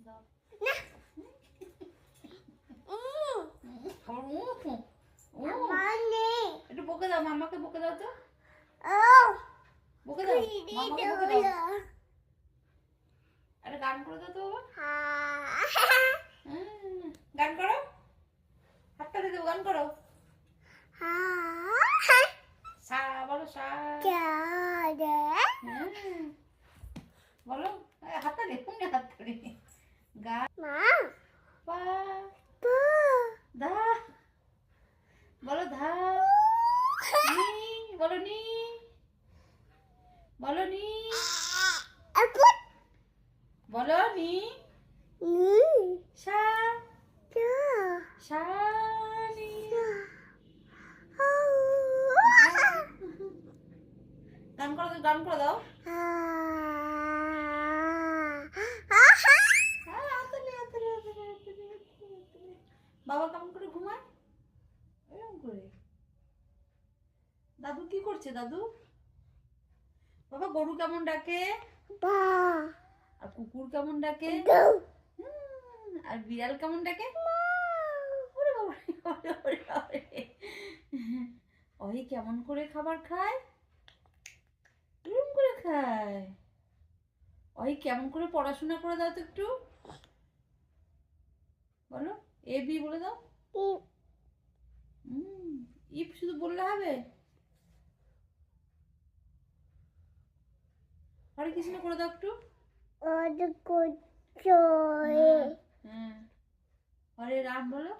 দাও। একটু বকে দাও, মামাকে বকে দাও তো। বকে দাও, মামাকে বকে দাও। একটা গান করে দাও তো বাবা। গান করো, হাতটা দিয়ে দেবো, গান করো। সা বলো, সা। বলো, হাতটা দেখুন না, হাতটা দেখে গা পা ধা বলো, ধা নি বলো, নি বলো, নি বলো, নি সা সা নি। গান করো, গান করে দাও। বাবা কেমন করে ঘুমায়, এরকম করে। দাদু কি করছে? দাদু বাবা গরু কেমন ডাকে, আর কুকুর কেমন ডাকে, আর বিড়াল কেমন ডাকে। ওই কেমন করে খাবার খায়, এরকম করে খায়। ওই কেমন করে পড়াশোনা করে দাও তো একটু, বলো এ বি বলে দাও। ইপ শুধু বললে হবে? হরে কৃষ্ণ করে দাও একটু। হ্যাঁ, হরে রাম বলো।